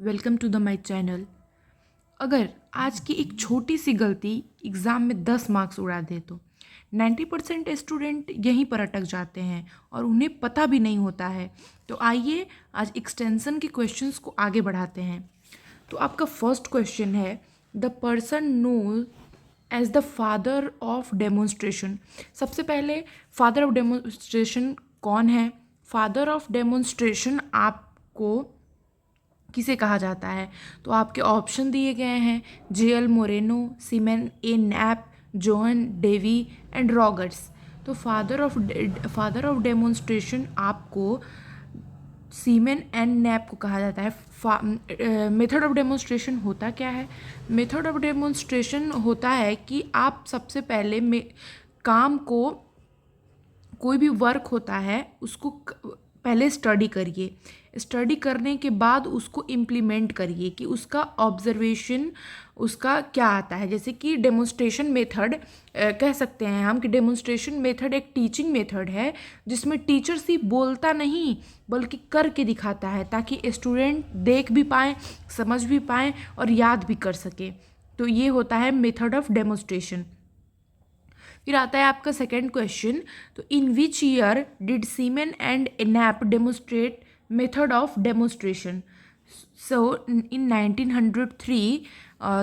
Welcome to the my channel. अगर आज की एक छोटी सी गलती एग्ज़ाम में 10 मार्क्स उड़ा दे तो 90% स्टूडेंट यहीं पर अटक जाते हैं और उन्हें पता भी नहीं होता है। तो आइए आज एक्सटेंशन के क्वेश्चंस को आगे बढ़ाते हैं। तो आपका फर्स्ट क्वेश्चन है, the person knows as the father of demonstration. सबसे पहले फादर ऑफ डेमोन्स्ट्रेशन कौन है? फादर ऑफ डेमोन्स्ट्रेशन आपको किसे कहा जाता है? तो आपके ऑप्शन दिए गए हैं, J L. Moreno, Seaman A. Knapp, John Dewey and Rogers. तो फादर ऑफ डेमोन्स्ट्रेशन आपको सीमेन एंड नैप को कहा जाता है। मेथड ऑफ डेमोन्स्ट्रेशन होता क्या है? मेथड ऑफ डेमोन्स्ट्रेशन होता है कि आप सबसे पहले काम को, कोई भी वर्क होता है उसको पहले स्टडी करिए, स्टडी करने के बाद उसको इम्प्लीमेंट करिए कि उसका ऑब्जर्वेशन उसका क्या आता है। जैसे कि डेमोन्स्ट्रेशन मेथड कह सकते हैं हम कि डेमोन्स्ट्रेशन मेथड एक टीचिंग मेथड है जिसमें टीचर सिर्फ बोलता नहीं बल्कि करके दिखाता है ताकि स्टूडेंट देख भी पाएँ, समझ भी पाएँ और याद भी कर सके। तो ये होता है मेथड ऑफ डेमोन्स्ट्रेशन। फिर आता है आपका सेकेंड क्वेश्चन, तो in which year did Seaman and Knapp demonstrate method of demonstration? So in 1903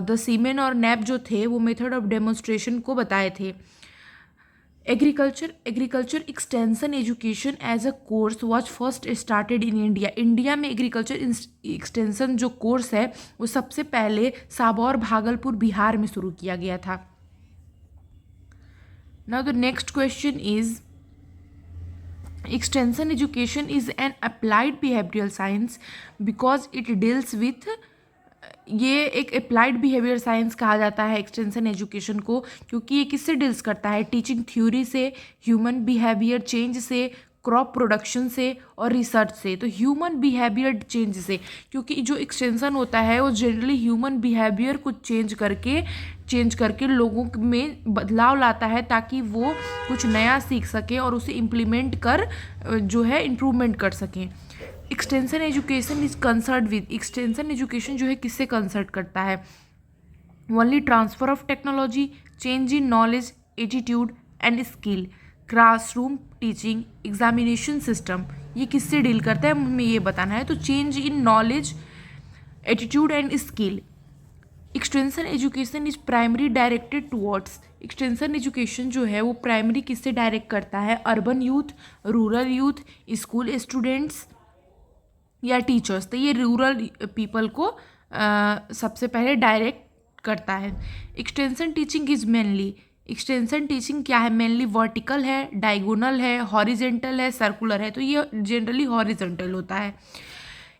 the Seaman और नैप जो थे वो मेथड ऑफ डेमोन्स्ट्रेशन को बताए थे। Agriculture extension education as a course was first started in India. India में agriculture extension जो course है वो सबसे पहले साबौर भागलपुर बिहार में शुरू किया गया था। Now the next question is, extension education is an applied behavioral science because it deals with, ये एक अप्लाइड बिहेवियर साइंस कहा जाता है एक्सटेंशन एजुकेशन को क्योंकि ये किससे डील्स करता है? टीचिंग थ्योरी से, ह्यूमन बिहेवियर चेंज से, क्रॉप प्रोडक्शन से और रिसर्च से। तो ह्यूमन बिहेवियर चेंज से, क्योंकि जो एक्सटेंशन होता है वो जनरली ह्यूमन बिहेवियर को चेंज करके लोगों में बदलाव लाता है ताकि वो कुछ नया सीख सके और उसे इम्प्लीमेंट कर जो है इम्प्रूवमेंट कर सकें। Extension education is concern with, extension education जो है किससे कंसर्ट करता है? Only transfer of technology, change in knowledge, attitude and skill, classroom teaching, examination system, ये किससे डील करता है हमें ये बताना है। तो change in knowledge, attitude and skill. Extension education is primary directed towards, extension education जो है वो प्राइमरी किससे डायरेक्ट करता है? Urban youth, rural youth, school students या टीचर्स। तो ये रूरल पीपल को सबसे पहले डायरेक्ट करता है। Extension teaching is mainly, extension teaching क्या है? मेनली वर्टिकल है, डायगोनल है, हॉरिजेंटल है, सर्कुलर है। तो ये जनरली हॉरिजेंटल होता है।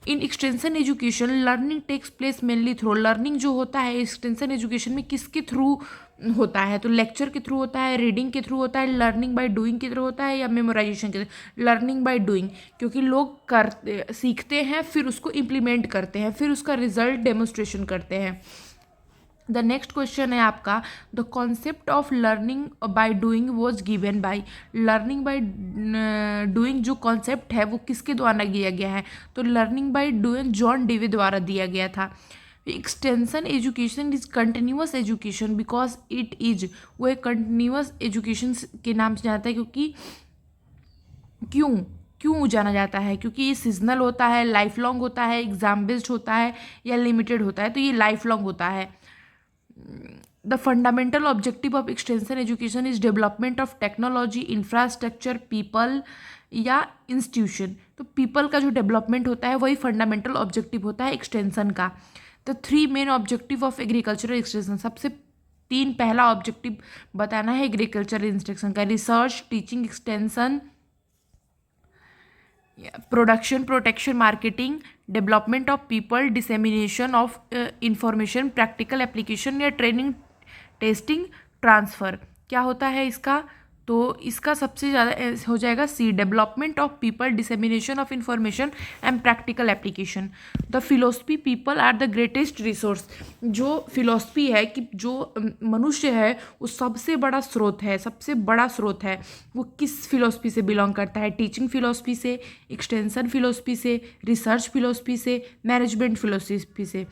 In extension education learning takes place mainly through, learning जो होता है एक्सटेंशन एजुकेशन में किसके थ्रू होता है? तो लेक्चर के थ्रू होता है, रीडिंग के थ्रू होता है, लर्निंग बाय डूइंग के थ्रू होता है या मेमोराइजेशन के थ्रू? लर्निंग बाय डूइंग, क्योंकि लोग सीखते हैं फिर उसको इम्प्लीमेंट करते हैं फिर उसका रिजल्ट डेमोन्स्ट्रेशन करते हैं। द नेक्स्ट क्वेश्चन है आपका, the concept of learning by doing was given by, learning by doing जो कॉन्सेप्ट है वो किसके द्वारा दिया गया है? तो learning by doing John Dewey द्वारा दिया गया था। Extension education is continuous education because it is, वो एक कंटिन्यूअस एजुकेशन के नाम से जाता है क्योंकि क्यों जाना जाता है? क्योंकि ये सीजनल होता है, लाइफ लॉन्ग होता है, एग्जाम बेस्ड होता है या लिमिटेड होता है? तो ये लाइफ लॉन्ग होता है। The fundamental objective of extension education is development of technology, infrastructure, people या इंस्टीट्यूशन। तो पीपल का जो डेवलपमेंट होता है वही फंडामेंटल ऑब्जेक्टिव होता है एक्सटेंशन का। The 3 main objective of agricultural extension, सबसे 3 पहला ऑब्जेक्टिव बताना है एग्रीकल्चरल एक्सटेंशन का। Research, teaching extension, production, protection, marketing, development of people, dissemination of information, practical application या ट्रेनिंग, टेस्टिंग, ट्रांसफ़र। क्या होता है इसका? तो इसका सबसे ज़्यादा हो जाएगा C, development of people, dissemination of information and practical application. The philosophy people are the greatest resource. जो फिलोसफी है कि जो मनुष्य है वो सबसे बड़ा स्रोत है, सबसे बड़ा स्रोत है। वो किस फिलोसफी से बिलोंग करता है? टीचिंग फिलोसफी से, एक्सटेंशन फिलोसफी से, रिसर्च फिलोसफी से, मैनेजमेंट फिलोसफी से।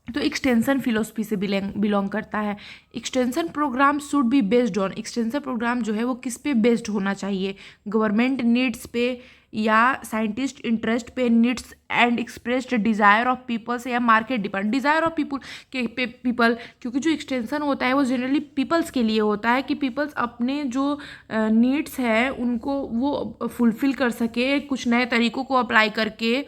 तो एक्सटेंशन फिलोसफी से बिलोंग करता है। Extension programme should be based on, extension programme जो है वो किस पे बेस्ड होना चाहिए? गवर्नमेंट नीड्स पे या साइंटिस्ट इंटरेस्ट पे, needs and expressed desire of people से, या market depend? Desire of people, क्योंकि जो एक्सटेंशन होता है वो जनरली पीपल्स के लिए होता है कि पीपल्स अपने जो नीड्स है उनको वो फुलफिल कर सके कुछ नए तरीक़ों को अप्लाई करके।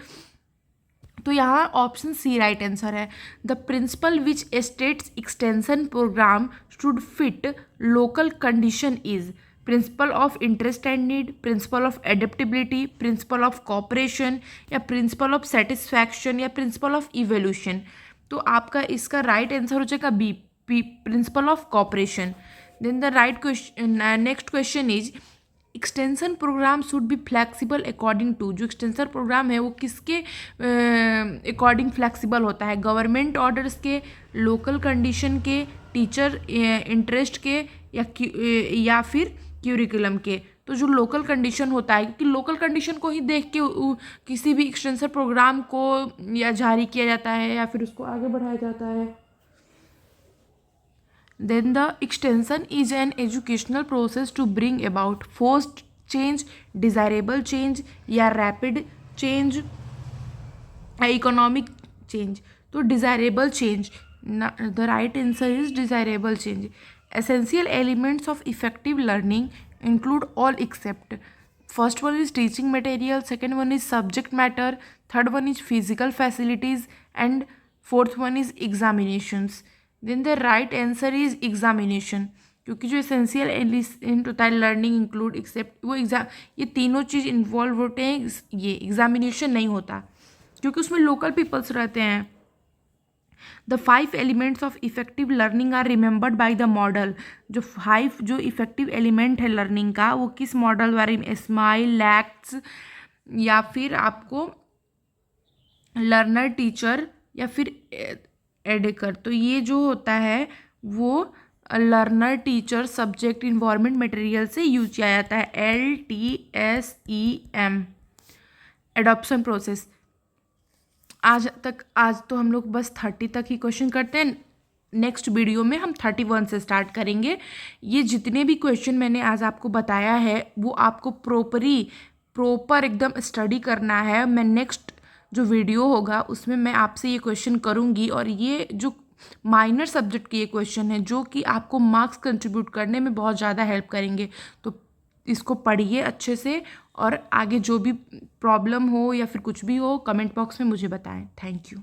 तो यहाँ ऑप्शन सी राइट आंसर है। The principle which states extension programme should fit local condition is principle of interest and need, principle of adaptability, principle of cooperation, या प्रिंसिपल ऑफ सेटिस्फैक्शन, या प्रिंसिपल ऑफ इवोल्यूशन। तो आपका इसका right answer हो जाएगा B, principle of cooperation. Then the right question, next question is extension programme should be flexible according to. जो extension programme है वो किसके अकॉर्डिंग फ्लैक्सीबल होता है? गवर्नमेंट ऑर्डर्स के, लोकल कंडीशन के, टीचर इंटरेस्ट के, या फिर क्यूरिकुलम के। तो जो लोकल कंडीशन होता है, क्योंकि लोकल कंडीशन को ही देख के किसी भी एक्सटेंशन प्रोग्राम को या जारी किया जाता है या फिर उसको आगे बढ़ाया जाता है। Then the extension is an educational process to bring about forced change, desirable change, या rapid change, economic change। तो desirable change, the right answer is desirable change। Essential elements of effective learning include all except, first one is teaching material, second one is subject matter, third one is physical facilities, and fourth one is examinations। Then the right answer is examination, क्योंकि जो essential element होता है learning include except, वो exam, ये तीनों चीज़ involve होते हैं। ये एग्जामिनेशन नहीं होता क्योंकि उसमें लोकल पीपल्स रहते हैं। The 5 elements of effective learning are remembered by the model. जो 5 जो इफेक्टिव एलिमेंट है लर्निंग का वो किस मॉडल द्वारा? स्माइल, लैक्स, या फिर आपको लर्नर, टीचर, या फिर एडेकर। तो ये जो होता है वो learner, teacher, subject, environment, material से यूज किया जाता है। LTSEM, adoption process. आज तो हम लोग बस 30 तक ही क्वेश्चन करते हैं। नेक्स्ट वीडियो में हम 31 से स्टार्ट करेंगे। ये जितने भी क्वेश्चन मैंने आज आपको बताया है वो आपको प्रॉपर एकदम स्टडी करना है। मैं नेक्स्ट जो वीडियो होगा उसमें मैं आपसे ये क्वेश्चन करूँगी, और ये जो माइनर सब्जेक्ट के ये क्वेश्चन है जो कि आपको मार्क्स कंट्रीब्यूट करने में बहुत ज़्यादा हेल्प करेंगे। तो इसको पढ़िए अच्छे से, और आगे जो भी प्रॉब्लम हो या फिर कुछ भी हो कमेंट बॉक्स में मुझे बताएं। Thank you.